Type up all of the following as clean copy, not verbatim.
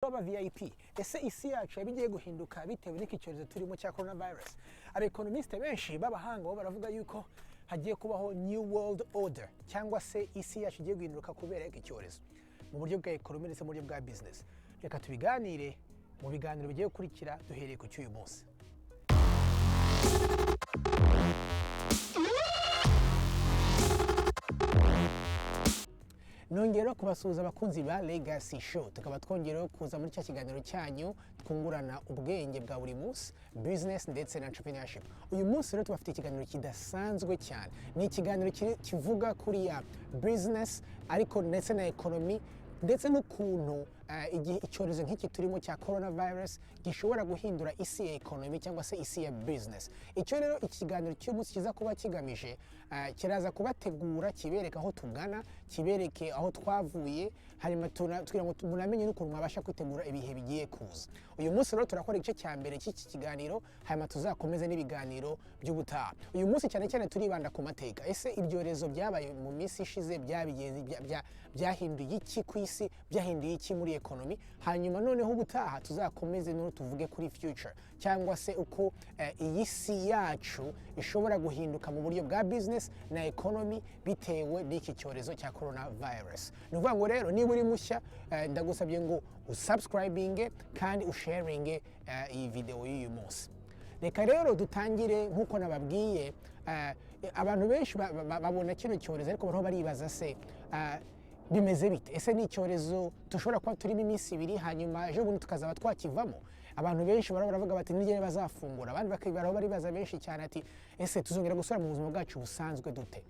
twaba VIP ese isi yacu yabigiye guhinduka bitewe n'iki cyorezo turimo cya coronavirus. Abekonomiste benshi b'abahanga bo baravuga yuko hagiye kubaho new world order cyangwa se isi yacu igiye guhinduka kubera iki cyorezo mu buryo bwa economy ndetse mu buryo bwa business. Reka tubiganire mu biganiro bigiye gukurikira duhereye ku cy'uyu munsi. Nongera kubasuhuza abakunzi ba Legacy Show, tukaba twongereho kuza muri cya kiganiro cyanyu twungurana ubwenge bwa buri munsi, business ndetse na entrepreneurship. Uyu munsi rero tubafite ikiganiro kidasanzwe cyane. Ni ikiganiro kivuga kuri ya business ariko ndetse na economy ndetse n'ukuntu igihe icyorezo nk'iki turimo cya coronavirus gishobora guhindura isi ya economy cyangwa se isi ya business. Icyo rero ikiganiro cy'umunsi kiza kuba kigamije kiraza kubategura, kibereka aho tugana, kibereke aho twavuye, hanyuma tugira ngo munamenye n'ukuntu mwabasha kwitegura ibihe bigiye kuza. Uyu munsi rero turakora igice cya mbere cy'iki kiganiro, hanyuma tuzakomeze n'ibiganiro by'ubutaha. Uyu munsi cyane cyane turibanda ku mateka. Ese ibyorezo byabaye mu minsi ishize byahinduye iki ku isi, byahinduye iki muri economy, hanyuma noneho ubutaha tuzakomeze no tuvuge kuri future cyangwa se uko iyi si yacu ishobora guhinduka mu buryo bwa business na economy bitewe n'iki cyorezo cya coronavirus. Nuvuga ngo rero niba uri mushya ndagusabye ngo usubscribinge kandi usharinge iyi video y'uyu munsi. Reka rero dutangire nk'uko nababwiye, abantu benshi babona kino cyorezo ariko bariho baribaza se bimeze bite? Ese ni icyorezo dushobora kuba turimo iminsi ibiri hanyuma ejo bundi tukazaba twakivamo? Abantu benshi baravuga bati nigere bazafungura, abandi bakibaraho baribaza benshi cyane ati ese tuzongera gusubira mu buzima bwacu busanzwe dute?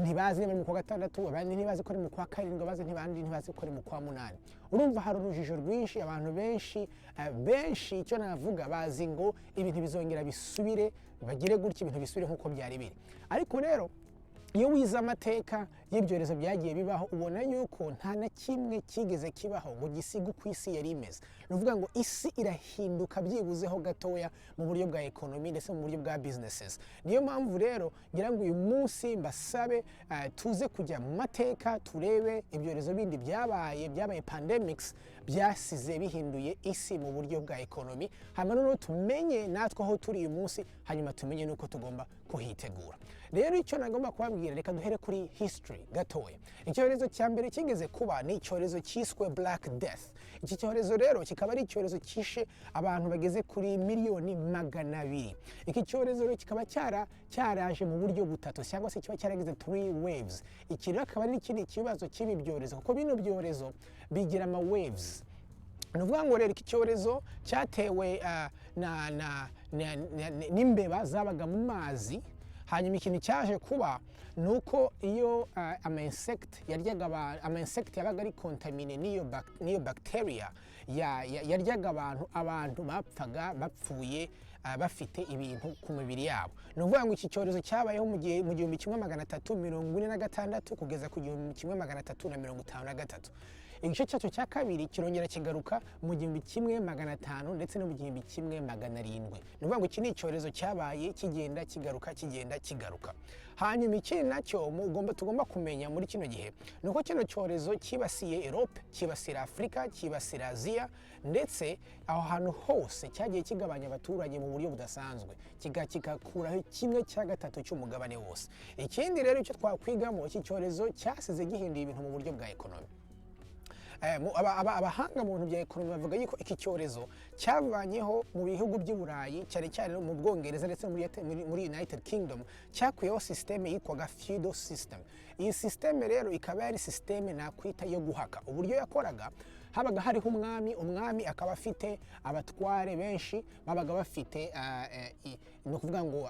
Ntibazi niba mu kwa gatandatu, abandi ntibazi ko ari mu kwa karindwi, abandi ntibazi ko ari mu kwa munani. Urumva hari urujijo rwinshi, abantu benshi icyo navuga bazi ngo ibintu bizongera bisubire, bagire gutya ibintu bisubire nk'uko byari biri. Ariko rero iyo wize amateka y'ibyorezo byagiye bibaho ubona yuko nta na kimwe kigeze kibaho ngo gisiga uko isi yari imeze. Nuvuga ngo isi irahinduka byibuzeho gatoya mu buryo bwa economy ndetse mu buryo bwa businesses. Niyo mpamvu rero ngira ngo uyu munsi mbasabe tuze kujya mu mateka, turebe ibyorezo bindi byabaye pandemics byasize bihinduye isi mu buryo bwa economy, hanyuma noneho tumenye natwe aho turi uyu munsi, hanyuma tumenye nuko tugomba kuhitegura. Rero icyo nagomba kubabwira, reka duhere kuri history gatoya. Icyorezo cya mbere kigeze kuba ni icyorezo cyiswe Black Death. Iki cyorezo rero kikaba ari icyorezo kishe abantu bageze kuri miliyoni 200. Iki cyorezo rero kikaba cyaraje mu buryo butatu cyangwa se kiba cyaragize 3 waves. Iki rero akaba ari ikindi kibazo cy'ibi byorezo kuko bino byorezo bigira ama waves. Nuvuga ngo rero iki cyorezo cyatewe n'imbeba zabaga mu mazi. Hanyuma ikintu cyaje kuba nuko iyo ama insect yabaga ari contamine n'iyo bacteria yaryaga abantu bapfuye bafite ibintu ku mibiri yabo. Nuvuga ngo iki cyorezo cyabayeho mu 1346 kugeza ku 1353. Igice cyacu cya kabiri kirongera kigaruka mu 1500 ndetse no mu 1700. Nuvuga ngo iki ni icyorezo cyabaye kigenda kigaruka. Hanyuma ikindi nacyo tugomba kumenya muri kino gihe nuko kino cyorezo kibasiye Europe, kibasira Afrika, kibasira Asia, ndetse aho hantu hose cyagiye kigabanya abaturage mu buryo budasanzwe, kigakuraho 1/3 cy'umugabane wose. Ikindi rero icyo twakwigamo, iki cyorezo cyasize gihinduye ibintu mu buryo bwa economy. Abahanga mu bintu bya economy bavuga yuko iki cyorezo cyavanyeho mu bihugu by'i Burayi, cyane cyane mu Bwongereza ndetse muri United Kingdom, cyakuyeho systeme yitwaga feudal system. Iyi systeme rero ikaba yari systeme nakwita yo guhaka. Uburyo yakoraga, habaga hariho umwami akaba afite abatware benshi, babaga bafite no kuvuga ngo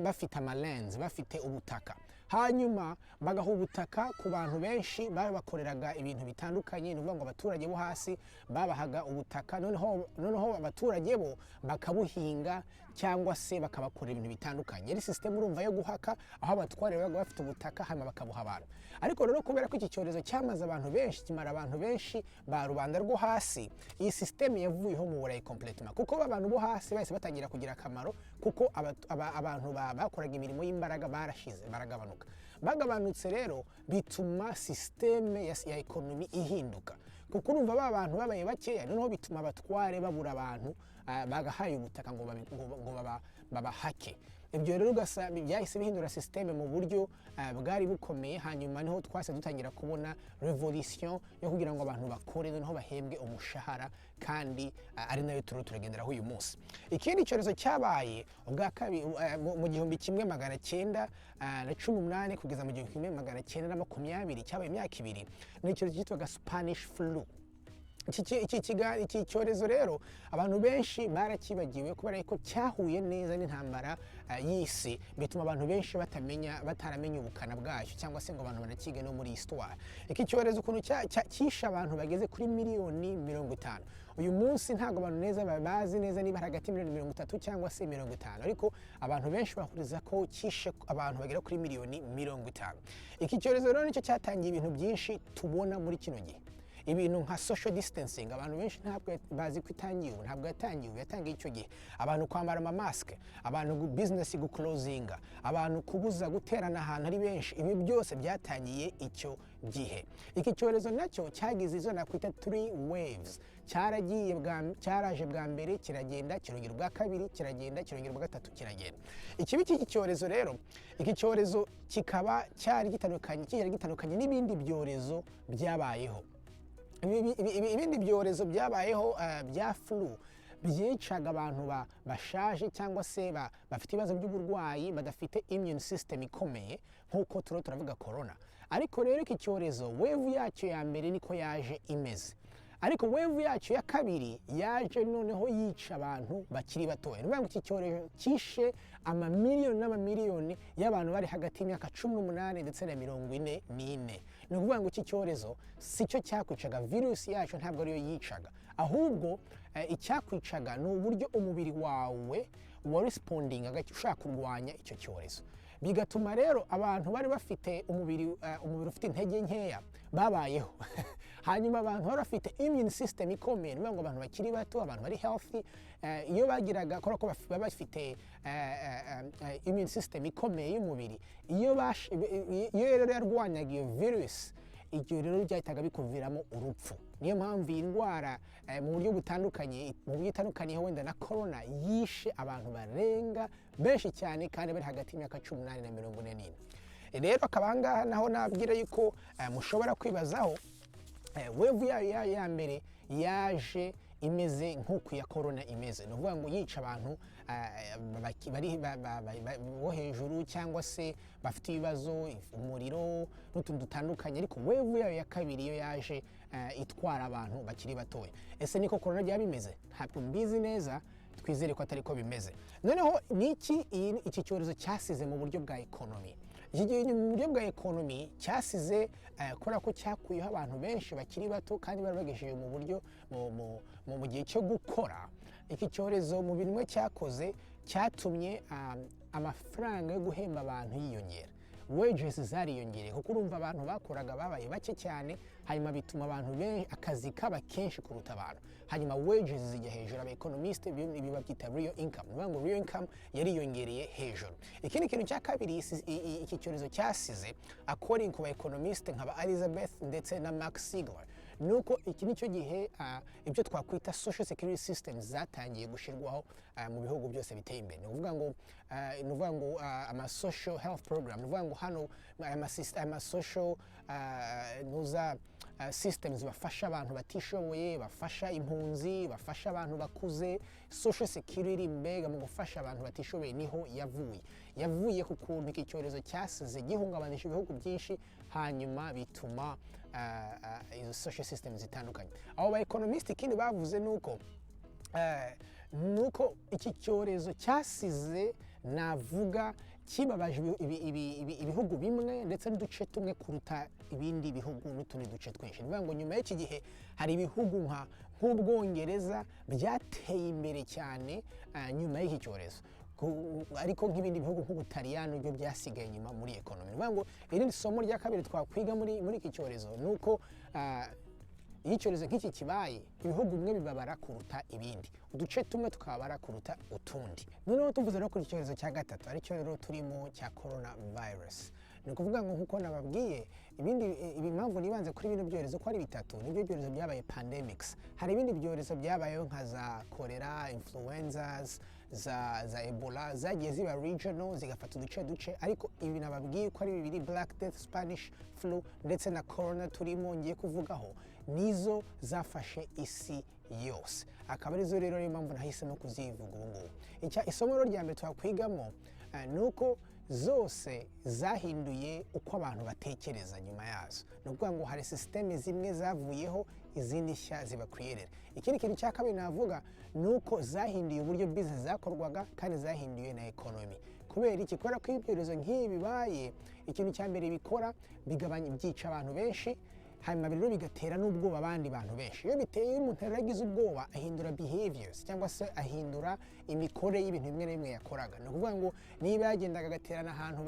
bafite amalands, bafite ubutaka. Hanyuma bagaha ubutaka ku bantu benshi babakoreraga ibintu bitandukanye. Nuvuga ngo abaturage bo hasi babahaga ubutaka, noneho abaturage bo bakabuhinga cyangwa se bakabakorera ibintu bitandukanye. Yari system urumva yo guhaka, aho abatware babaga bafite ubutaka hanyuma bakabuha abantu. Ariko rero kubera ko iki cyorezo cyamaze abantu benshi, kimara abantu benshi ba rubanda rwo hasi, iyi system yavuyeho mu burayi completely, kuko abantu bo hasi bahise batangira kugira akamaro, kuko abantu bakoraga imirimo y'imbaraga baragabanuka. Bagabanutse rero bituma systeme ya economy ihinduka, kuko urumva ba bantu babaye bakeya noneho bituma abatware babura abantu bagahaye ubutaka ngo babahake. Ibyo rero ugasanga byahise bihindura systeme mu buryo bwari bukomeye, hanyuma niho twase dutangira kubona revolution yo kugira ngo abantu bakore noneho bahembwe umushahara, kandi ari nayo turagenderaho uyu munsi. Ikindi cyorezo cyabaye ubwa kabiri mu 1918 kugeza mu 1920 cyabaye imyaka ibiri, ni icyorezo cyitwaga Spanish flu. Iki cyorezo rero abantu benshi barakibagiwe kubera ko cyahuye neza n'intambara y'isi, bituma abantu benshi bataramenya ubukana bwacyo cyangwa se ngo abantu banakige no muri histoire. Iki cyorezo ukuntu cyishe abantu bageze kuri miliyoni 50. Uyu munsi ntabwo abantu neza babazi neza niba hagati miliyoni 30 cyangwa se 50, ariko abantu benshi bahuriza ko cyishe abantu bagera kuri miliyoni 50. Iki cyorezo rero nicyo cyatangiye ibintu byinshi tubona muri kino gihe, ibintu nka social distancing. Abantu benshi ntabwo bazi ko itangiye, ntabwo yatangiye icyo gihe. Abantu kwambara ama mask, abantu business guclosinga, abantu kubuza guterana ahantu ari benshi, ibi byose byatangiye icyo gihe. Iki cyorezo nacyo cyagize izo nakwita 3 waves. Cyaraje bwa mbere kiragenda, kirongera bwa kabiri kiragenda, kirongera bwa gatatu kiragenda. Ikibi cy'iki cyorezo rero, iki cyorezo kikaba cyari gitandukanye n'ibindi byorezo byabayeho. Ibindi byorezo byabayeho bya flu byicaga abantu bashaje cyangwa se bafite ibibazo by'uburwayi, badafite immune system ikomeye nk'uko turavuga corona. Ariko rero iki cyorezo wave yacyo ya mbere niko yaje imeze, ariko wave yacyo ya kabiri yaje noneho yica abantu bakiri batoya. Ni ngo iki cyorezo kishe amamiliyoni n'amamiliyoni y'abantu bari hagati y'imyaka 18 ndetse na 44. Ni ukuvuga ngo iki cyorezo sicyo cyakwicaga, virusi yacu ntabwo ariyo yicaga, ahubwo icyakwicaga ni uburyo umubiri wawe wa responding ushaka kurwanya icyo cyorezo. Bigatuma rero abantu bari bafite umubiri ufite intege nkeya babayeho hanyuma abantu bari bafite immune system ikomeye, ni ngo abantu bakiri bato, abantu bari healthy, iyo bagiraga ko baba bafite immune system ikomeye y'umubiri, iyo rero yarwanyaga iyo virus, ibyo rero byahitaga bikuviramo urupfu. Niyo mpamvu iyi ndwara mu buryo butandukanye wenda na corona yishe abantu barenga benshi cyane, kandi bari hagati y'imyaka 18 na 44. Rero akabanga naho nabwira yuko mushobora kwibazaho wave ya mbere yaje imeze nk'uko ya corona imeze, ni ukuvuga ngo yica abantu bo hejuru cyangwa se bafite ibibazo, umuriro n'utuntu dutandukanye. Ariko wave yayo ya kabiri yo yaje itwara abantu bakiri batoya. Ese niko corona byaba bimeze? Ntabwo mbizi neza, twizere ko atari ko bimeze. Noneho iki cyorezo cyasize mu buryo bwa economy. Mu buryo bwa economy cyasize kubera ko cyakuyeho abantu benshi bakiri bato kandi bari bagejeje mu buryo mu gihe cyo gukora. Iki cyorezo mu bintu cyakoze cyatumye amafaranga yo guhemba abantu yiyongera, wages zariyongereye, kuko urumva abantu bakoraga babaye bake cyane, hanyuma bituma abantu benshi akazi kaba kenshi kuruta abantu, hanyuma wages zijya hejuru. Aba economist biba byita real income, ni ngo real income yariyongereye hejuru. Ikindi kintu cya kabiri iki cyorezo cyasize, according ku ba economist nk'aba Elizabeth ndetse na Max Sigler, nuko iki nicyo gihe ibyo twakwita social security systems zatangiye gushirwaho mu bihugu byose biteye imbere. Ni ukuvuga ngo ama social health program, ni ukuvuga ngo hano ama social systems bafasha abantu batishoboye, bafasha impunzi, bafasha abantu bakuze. Social security mbega mu gufasha abantu batishoboye niho yavuye ku kuntu iki cyorezo cyasize gihungabanije ibihugu byinshi, hanyuma bituma izo social systems zitandukanye. Abo ba economist ikindi bavuze nuko iki cyorezo cyasize navuga kibabaje ibihugu bimwe ndetse n'uduce tumwe kuruta ibindi bihugu n'utundi duce twinshi. Ni ngo nyuma y'iki gihe hari ibihugu nk'Ubwongereza byateye imbere cyane nyuma y'iki cyorezo, ariko nk'ibindi bihugu nk'Ubutaliyani byo byasigaye nyuma muri economy. Ni ngo irindi somo rya kabiri twakwiga muri iki cyorezo nuko iyo icyorezo nk'iki kibaye, ibihugu bimwe bibabara kuruta ibindi, uduce tumwe tukabara kuruta utundi. Noneho tuvuze no kuri icyorezo cya gatatu, ari cyo rero turimo cya coronavirus. ni ukuvuga ngo nk'uko nababwiye impamvu nibanze kuri bino byorezo ko ari bitatu nibyo byorezo byabaye pandemics. Hari ibindi byorezo byabayeho nka za cholera, influenzas, za Ebola zagiye ziba regional zigafata uduce ariko ibi nababwiye ko ari bibiri, Black Death, Spanish flu ndetse na corona turimo ngiye kuvugaho, nizo zafashe isi yose. Akaba arizo rero niyo mpamvu nahisemo kuzivuga ubu ngubu. Isomo rya mbere twakwigamo nuko zose zahinduye uko abantu batekereza nyuma yazo. Ni ukuvuga ngo hari systeme zimwe zavuyeho izindi nshya ziba created. Ikindi kintu cya kabiri navuga nuko zahinduye uburyo business zakorwaga kandi zahinduye na economy. Kubera iki? Kubera ko ibyorezo nk'ibi bibaye, ikintu cya mbere bikora byica abantu benshi, hanyuma rero bigatera n'ubwoba abandi bantu benshi. Iyo biteye umuntu yaragize ubwoba ahindura behaviors cyangwa se ahindura imikore y'ibintu bimwe na bimwe yakoraga. Ni ukuvuga ngo niba yagendaga agaterana ahantu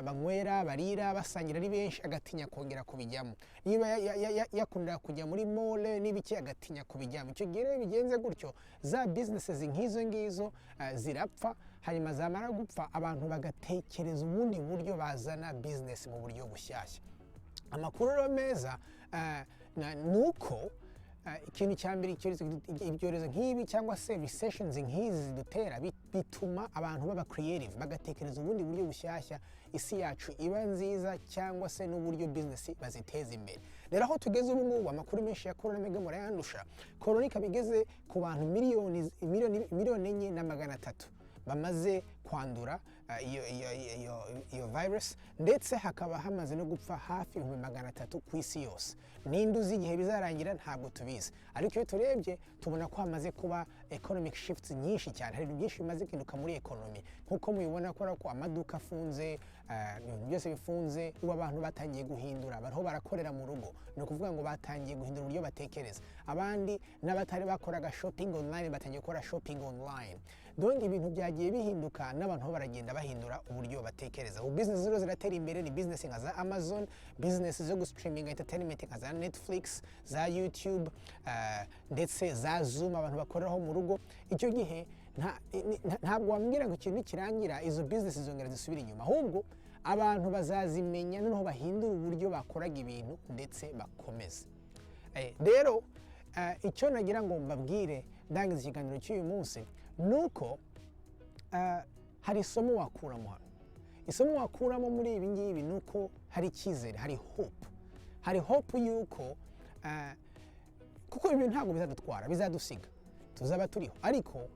banywera, barira, basangira ari benshi, agatinya kongera kubijyamo. Niba yakunda kujya muri mall n'ibiki, agatinya kubijyamo. Icyo gihe rero bigenze gutyo, za businesses nk'izo ngizo zirapfa, hanyuma zamara gupfa abantu bagatekereza ubundi buryo bazana business mu buryo bushyashya. Amakuru rero meza nuko ikintu cya mbere ibyorezo nk'ibi cyangwa se recessions nk'izi zidutera bituma abantu baba creative, bagatekereza ubundi buryo bushyashya isi yacu iba nziza cyangwa se n'uburyo business baziteza imbere. Rero aho tugeze ubu ngubu amakuru menshi ya corona mega murayandusha. Corona ikaba igeze ku bantu miliyoni 4,300,000 bamaze kwandura iyo virus, ndetse hakaba hamaze no gupfa hafi 300,000 ku isi yose. Ninde uzi igihe bizarangira? Ntabwo tubizi, ariko iyo turebye tubona ko hamaze kuba economic shifts nyinshi cyane. Hari ibintu byinshi bimaze guhinduka muri economy, nkuko mubibona ko amaduka afunze, ibintu byose bifunze, ubu abantu batangiye guhindura, bariho barakorera mu rugo. Ni ukuvuga ngo batangiye guhindura uburyo batekereza. Abandi n'abatari bakoraga shopping online batangiye gukora shopping online. Donc ibintu byagiye bihinduka n'abantu baragenda bahindura uburyo batekereza. Ubu business zero ziratera imbere, ni business nka za Amazon, business zo gustreaming entertainment nka za Netflix, za YouTube, ndetse za Zoom abantu bakoreraho mu rugo. Icyo gihe ntabwo wambwira ngo ikintu kirangira izo business zongera zisubira inyuma, ahubwo abantu bazazimenya noneho bahindura uburyo bakoraga ibintu ndetse bakomeza. Rero icyo nagira ngo mbabwire ndangiza ikiganiro cy'uyu munsi nuko hari isomo wakuramo hano. Isomo wakuramo muri ibi ngibi nuko hari icyizere, hari hope. Hari hope yuko kuko ibintu ntabwo bizadutwara, bizadusiga, tuzaba turiho, ariko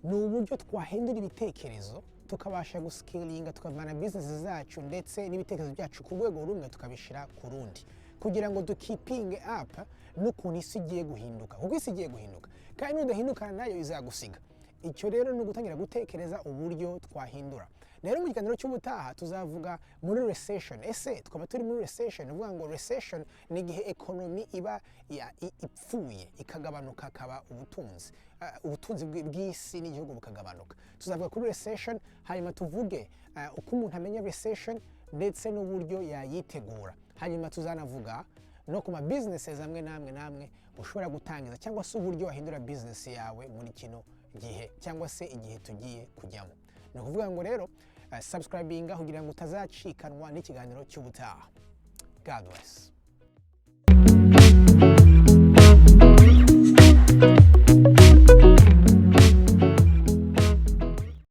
ni uburyo twahindura ibitekerezo tukabasha guscalinga, tukavana business zacu ndetse n'ibitekerezo byacu ku rwego rumwe tukabishira ku rundi, kugira ngo dukipinge up n'ukuntu isi igiye guhinduka. Kuko isi igiye guhinduka kandi n'udahindukana nayo izagusiga. Icyo rero ni ugutangira gutekereza uburyo twahindura. Rero mu kiganiro cy'ubutaha tuzavuga muri recession. Ese twaba turi muri recession? Uvuga ngo recession ni igihe economy iba ipfuye ikagabanuka, akaba ubutunzi bw'isi n'igihugu bukagabanuka. Tuzavuga kuri recession, hanyuma tuvuge uko umuntu amenya recession ndetse n'uburyo yayitegura. Hanyuma tuzanavuga no ku ma businesses amwe namwe ushobora gutangiza, cyangwa se uburyo wahindura business yawe muri kino gihe cyangwa se igihe tugiye kujyamo. Ni ukuvuga ngo rero subscribinga kugira ngo utazacikanwa n'ikiganiro cy'ubutaha. God bless.